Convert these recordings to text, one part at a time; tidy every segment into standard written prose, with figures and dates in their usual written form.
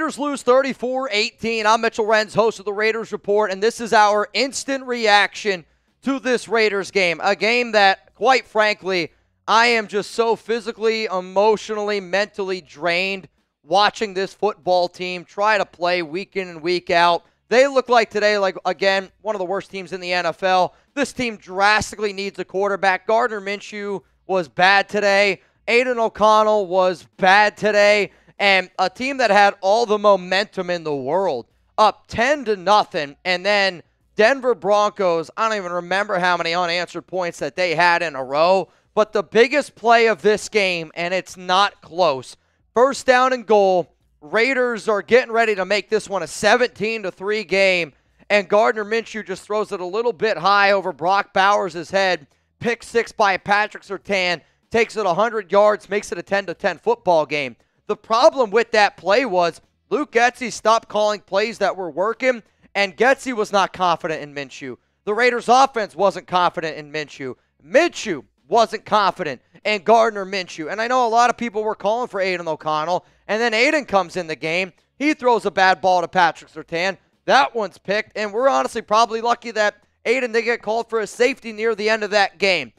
Raiders lose 34-18. I'm Mitchell Renz, host of the Raiders Report, and this is our instant reaction to this Raiders game. A game that, quite frankly, I am just so physically, emotionally, mentally drained watching this football team try to play week in and week out. They look like today, again, one of the worst teams in the NFL. This team drastically needs a quarterback. Gardner Minshew was bad today. Aiden O'Connell was bad today. And a team that had all the momentum in the world, up 10-0, and then Denver Broncos, I don't even remember how many unanswered points that they had in a row, but the biggest play of this game, and it's not close, first down and goal, Raiders are getting ready to make this one a 17-3 game, and Gardner Minshew just throws it a little bit high over Brock Bowers' head, pick six by Patrick Surtain, takes it 100 yards, makes it a 10-10 football game. The problem with that play was Luke Getsy stopped calling plays that were working, and Getsy was not confident in Minshew. The Raiders' offense wasn't confident in Minshew. Minshew wasn't confident in Gardner Minshew. And I know a lot of people were calling for Aiden O'Connell, and then Aiden comes in the game. He throws a bad ball to Patrick Surtain. That one's picked, and we're honestly probably lucky that Aiden didn't get called for a safety near the end of that game.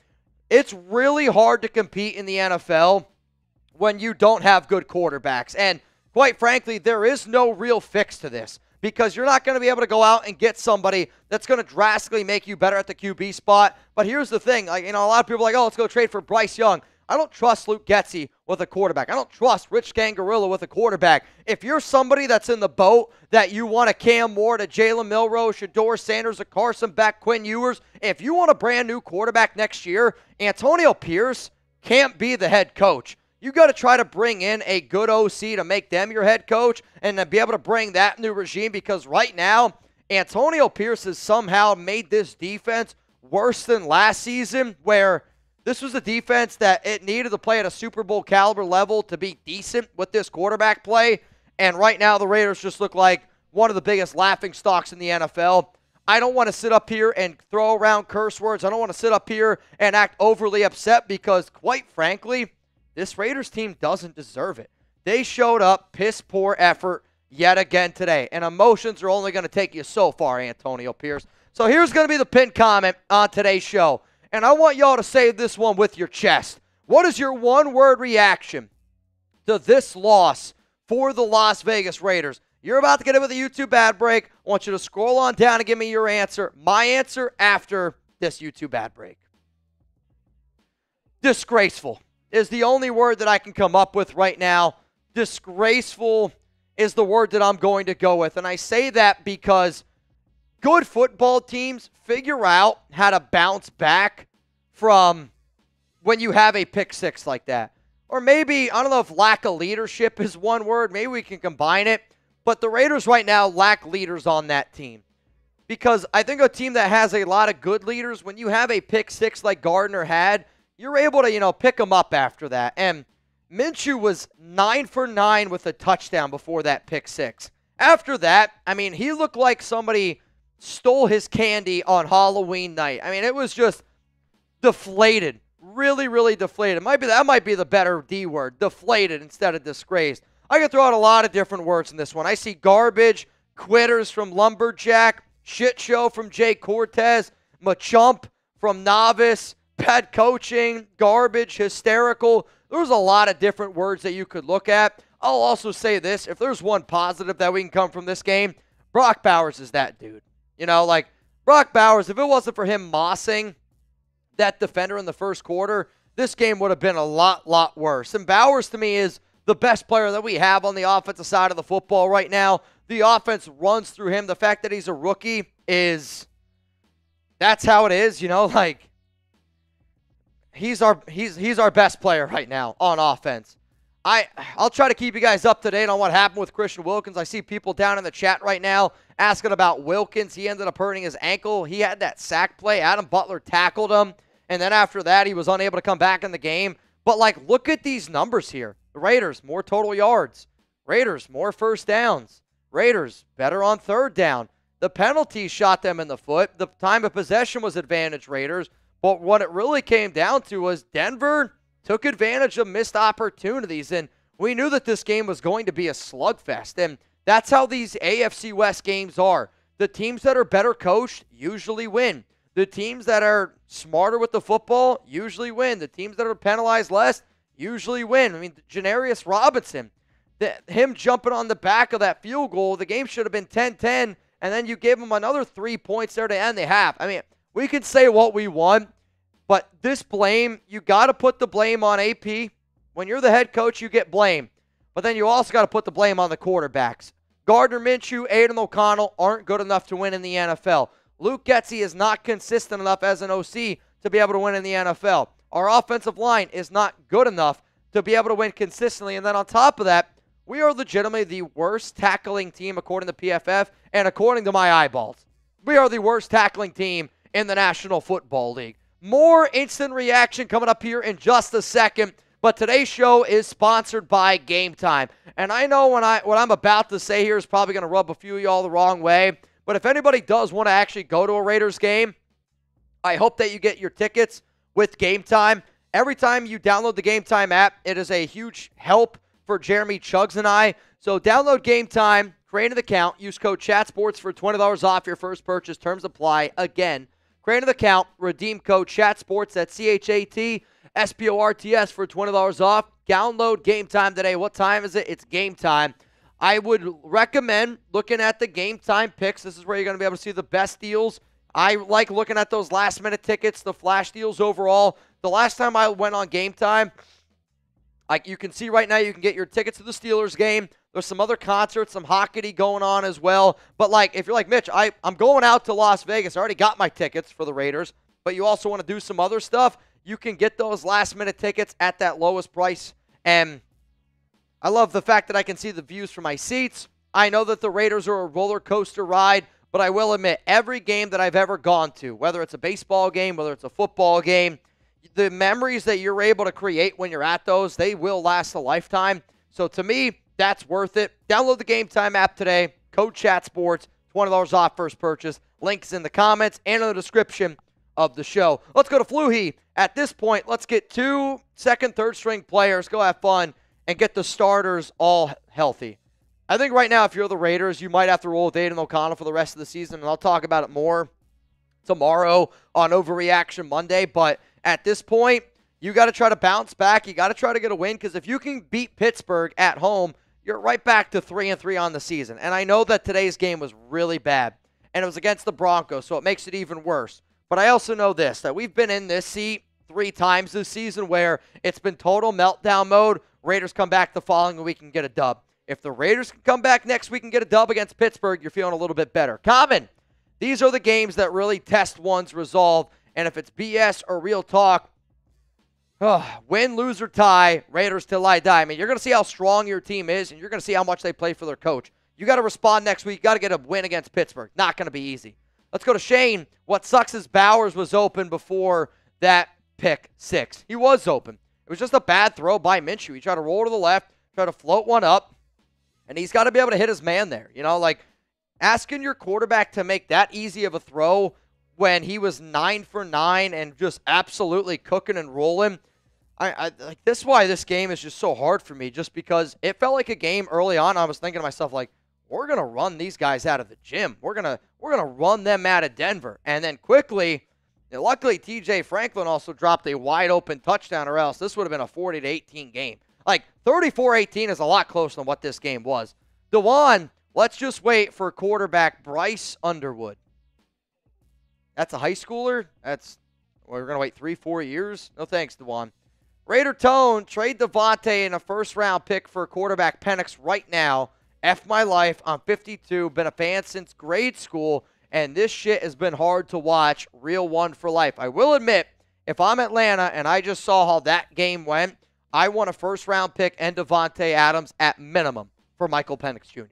It's really hard to compete in the NFL when you don't have good quarterbacks. And quite frankly, there is no real fix to this because you're not going to be able to go out and get somebody that's going to drastically make you better at the QB spot. But here's the thing. A lot of people are like, oh, let's go trade for Bryce Young. I don't trust Luke Getsy with a quarterback. I don't trust Rich Gangarilla with a quarterback. If you're somebody that's in the boat that you want a Cam Ward, a Jalen Milroe, Shedeur Sanders, a Carson Beck, Quinn Ewers, if you want a brand new quarterback next year, Antonio Pierce can't be the head coach. You got to try to bring in a good OC to make them your head coach and then be able to bring that new regime because right now, Antonio Pierce has somehow made this defense worse than last season where this was a defense that it needed to play at a Super Bowl caliber level to be decent with this quarterback play. And right now, the Raiders just look like one of the biggest laughing stocks in the NFL. I don't want to sit up here and throw around curse words. I don't want to sit up here and act overly upset because, quite frankly, this Raiders team doesn't deserve it. They showed up, piss-poor effort yet again today. And emotions are only going to take you so far, Antonio Pierce. So here's going to be the pinned comment on today's show. And I want y'all to say this one with your chest. What is your one-word reaction to this loss for the Las Vegas Raiders? You're about to get in with a YouTube ad break. I want you to scroll on down and give me your answer. My answer after this YouTube ad break. Disgraceful is the only word that I can come up with right now. Disgraceful is the word that I'm going to go with. And I say that because good football teams figure out how to bounce back from when you have a pick six like that. Or maybe, I don't know if lack of leadership is one word. Maybe we can combine it. But the Raiders right now lack leaders on that team. Because I think a team that has a lot of good leaders, when you have a pick six like Gardner had, you're able to, pick them up after that. And Minshew was 9 for 9 with a touchdown before that pick six. After that, he looked like somebody stole his candy on Halloween night. It was just deflated. Really, really deflated. That might be the better D word. Deflated instead of disgraced. I could throw out a lot of different words in this one. I see garbage, quitters from Lumberjack, shit show from Jay Cortez, Machump from Novice, bad coaching, garbage, hysterical. There's a lot of different words that you could look at. I'll also say this. If there's one positive that we can come from this game, Brock Bowers is that dude. Brock Bowers, if it wasn't for him mossing that defender in the first quarter, this game would have been a lot worse. And Bowers, to me, is the best player that we have on the offensive side of the football right now. The offense runs through him. The fact that he's a rookie that's how it is, He's our best player right now on offense. I'll try to keep you guys up to date on what happened with Christian Wilkins. I see people down in the chat right now asking about Wilkins. He ended up hurting his ankle. He had that sack play. Adam Butler tackled him, and then after that, he was unable to come back in the game. But, look at these numbers here. The Raiders, more total yards. Raiders, more first downs. Raiders, better on third down. The penalty shot them in the foot. The time of possession was advantage Raiders. But what it really came down to was Denver took advantage of missed opportunities, and we knew that this game was going to be a slugfest. And That's how these AFC West games are. The teams that are better coached usually win. The teams that are smarter with the football usually win. The teams that are penalized less usually win. I mean, Janarius Robinson, him jumping on the back of that field goal, the game should have been 10-10, and then you gave him another 3 points there to end the half. I mean, we can say what we want, but this blame, you got to put the blame on AP. When you're the head coach, you get blame. But then you also got to put the blame on the quarterbacks. Gardner Minshew, Aiden O'Connell aren't good enough to win in the NFL. Luke Getsy is not consistent enough as an OC to be able to win in the NFL. Our offensive line is not good enough to be able to win consistently. And then on top of that, we are legitimately the worst tackling team according to PFF and according to my eyeballs. We are the worst tackling team in the National Football League. More instant reaction coming up here in just a second. But today's show is sponsored by Game Time. And I know what I'm about to say here is probably going to rub a few of y'all the wrong way. But if anybody does want to actually go to a Raiders game, I hope that you get your tickets with Game Time. Every time you download the Game Time app, it is a huge help for Jeremy Chuggs and I. So download Game Time, create an account, use code ChatSports for $20 off your first purchase. Terms apply. Again, create an account, redeem code ChatSports, that's ChatSports for $20 off. Download Game Time today. What time is it? It's Game Time. I would recommend looking at the Game Time picks. This is where you're going to be able to see the best deals. I like looking at those last-minute tickets, the flash deals overall. The last time I went on Game Time, like you can see right now, you can get your tickets to the Steelers game. There's some other concerts, some hockey going on as well. But like, if you're like, Mitch, I'm going out to Las Vegas. I already got my tickets for the Raiders, but you also want to do some other stuff, you can get those last-minute tickets at that lowest price. And I love the fact that I can see the views from my seats. I know that the Raiders are a roller coaster ride, but I will admit, every game that I've ever gone to, whether it's a baseball game, whether it's a football game, the memories that you're able to create when you're at those, they will last a lifetime. So to me, that's worth it. Download the Game Time app today. Code ChatSports, $20 off first purchase. Links in the comments and in the description of the show. Let's go to Fluhey. At this point, let's get 2 second, third string players, go have fun, and get the starters all healthy. I think right now, if you're the Raiders, you might have to roll with Aiden O'Connell for the rest of the season, and I'll talk about it more tomorrow on Overreaction Monday. But at this point, you got to try to bounce back. You got to try to get a win, because if you can beat Pittsburgh at home, you're right back to 3-3 on the season. And I know that today's game was really bad, and it was against the Broncos, so it makes it even worse. But I also know this, that we've been in this seat 3 times this season where it's been total meltdown mode. Raiders come back the following week and get a dub. If the Raiders can come back next week and get a dub against Pittsburgh, you're feeling a little bit better. Common, these are the games that really test one's resolve. And if it's BS or real talk, win, lose, or tie, Raiders till I die. I mean, you're going to see how strong your team is, and you're going to see how much they play for their coach. You got to respond next week. You got to get a win against Pittsburgh. Not going to be easy. Let's go to Shane. What sucks is Bowers was open before that pick 6. He was open. It was just a bad throw by Minshew. He tried to roll to the left, tried to float one up, and he's got to be able to hit his man there. You know, like asking your quarterback to make that easy of a throw when he was 9 for 9 and just absolutely cooking and rolling. I like this is why this game is just so hard for me, just because it felt like a game early on. I was thinking to myself, like, we're going to run these guys out of the gym. We're going to run them out of Denver. And then quickly, luckily, TJ Franklin also dropped a wide-open touchdown, or else this would have been a 40-18 game. Like, 34-18 is a lot closer than what this game was. DeJuan, let's just wait for quarterback Bryce Underwood. That's a high schooler? We're going to wait 3-4 years? No thanks, DeJuan. Raider Tone, trade Davante in a first-round pick for quarterback Penix right now. F my life. I'm 52, been a fan since grade school, and this shit has been hard to watch. Real one for life. I will admit, if I'm Atlanta and I just saw how that game went, I want a first-round pick and Davante Adams at minimum for Michael Penix Jr.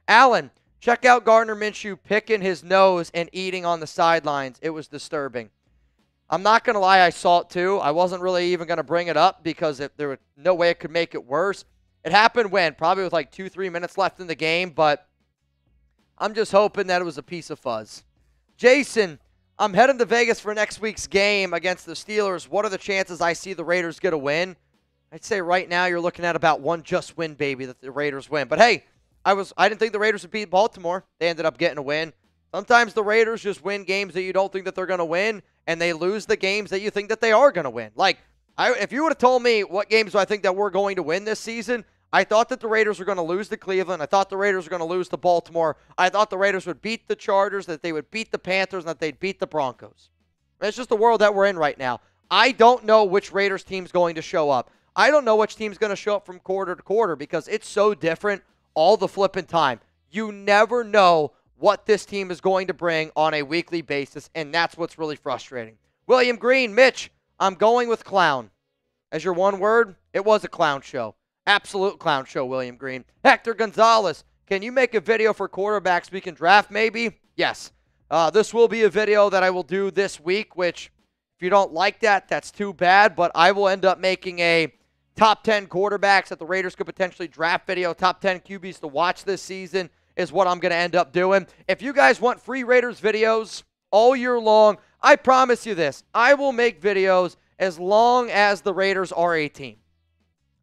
Allen, check out Gardner Minshew picking his nose and eating on the sidelines. It was disturbing. I'm not going to lie, I saw it too. I wasn't really even going to bring it up because there was no way it could make it worse. It happened when? Probably with like 2-3 minutes left in the game, but I'm just hoping that it was a piece of fuzz. Jason, I'm heading to Vegas for next week's game against the Steelers. What are the chances I see the Raiders get a win? I'd say right now you're looking at about one just win, baby, that the Raiders win. But hey, I didn't think the Raiders would beat Baltimore. They ended up getting a win. Sometimes the Raiders just win games that you don't think that they're going to win, and they lose the games that you think that they are going to win. Like, if you would have told me what games do I think that we're going to win this season, I thought that the Raiders were going to lose to Cleveland. I thought the Raiders were going to lose to Baltimore. I thought the Raiders would beat the Chargers, that they would beat the Panthers, and that they'd beat the Broncos. It's just the world that we're in right now. I don't know which Raiders team's going to show up. I don't know which team's going to show up from quarter to quarter because it's so different all the flipping time. You never know what this team is going to bring on a weekly basis, and that's what's really frustrating. William Green, Mitch, I'm going with clown. As your one word, it was a clown show. Absolute clown show, William Green. Hector Gonzalez, can you make a video for quarterbacks we can draft maybe? Yes. This will be a video that I will do this week, which if you don't like that, that's too bad, but I will end up making a top 10 quarterbacks that the Raiders could potentially draft video. Top 10 QBs to watch this season is what I'm going to end up doing. If you guys want free Raiders videos all year long, I promise you this. I will make videos as long as the Raiders are a team.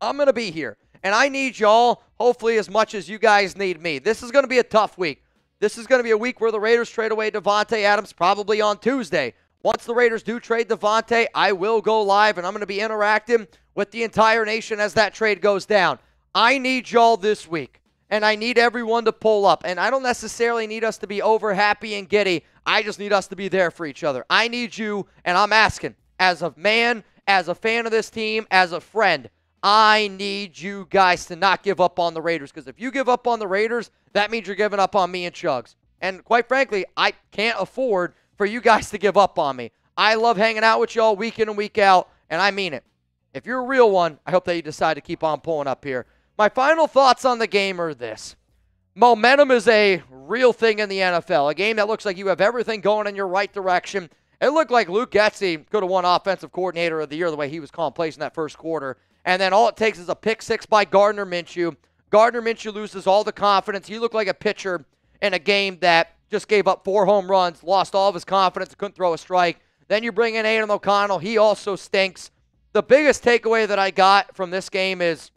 I'm going to be here, and I need y'all hopefully as much as you guys need me. This is going to be a tough week. This is going to be a week where the Raiders trade away Davante Adams probably on Tuesday. Once the Raiders do trade Davante, I will go live, and I'm going to be interacting with the entire nation as that trade goes down. I need y'all this week, and I need everyone to pull up. And I don't necessarily need us to be over happy and giddy. I just need us to be there for each other. I need you, and I'm asking, as a man, as a fan of this team, as a friend, I need you guys to not give up on the Raiders, because if you give up on the Raiders, that means you're giving up on me and Chugs. And quite frankly, I can't afford for you guys to give up on me. I love hanging out with y'all week in and week out, and I mean it. If you're a real one, I hope that you decide to keep on pulling up here. My final thoughts on the game are this. Momentum is a real thing in the NFL, a game that looks like you have everything going in your right direction. It looked like Luke Getsy could have won Offensive Coordinator of the Year the way he was calling plays in that first quarter. And then all it takes is a pick six by Gardner Minshew. Gardner Minshew loses all the confidence. He looked like a pitcher in a game that just gave up 4 home runs, lost all of his confidence, couldn't throw a strike. Then you bring in Aiden O'Connell. He also stinks. The biggest takeaway that I got from this game is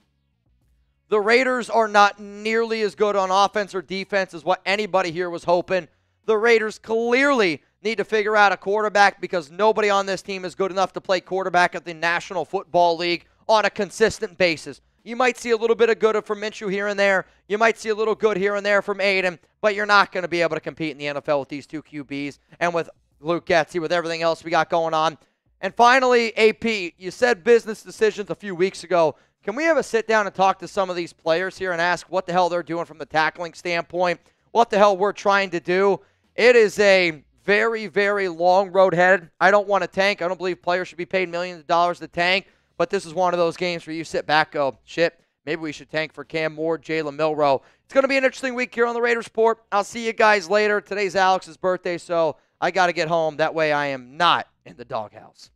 the Raiders are not nearly as good on offense or defense as what anybody here was hoping. The Raiders clearly need to figure out a quarterback because nobody on this team is good enough to play quarterback at the National Football League on a consistent basis. You might see a little bit of good from Minshew here and there. You might see a little good here and there from Aiden, but you're not going to be able to compete in the NFL with these two QBs and with Luke Getsy, with everything else we got going on. And finally, AP, you said business decisions a few weeks ago. Can we have a sit down and talk to some of these players here and ask what the hell they're doing from the tackling standpoint, what the hell we're trying to do? It is a very, very long road ahead. I don't want to tank. I don't believe players should be paid millions of dollars to tank. But this is one of those games where you sit back, go, shit, maybe we should tank for Cam Moore, Jalen Milroe. It's going to be an interesting week here on the Raiders Report. I'll see you guys later. Today's Alex's birthday, so I got to get home. That way I am not in the doghouse.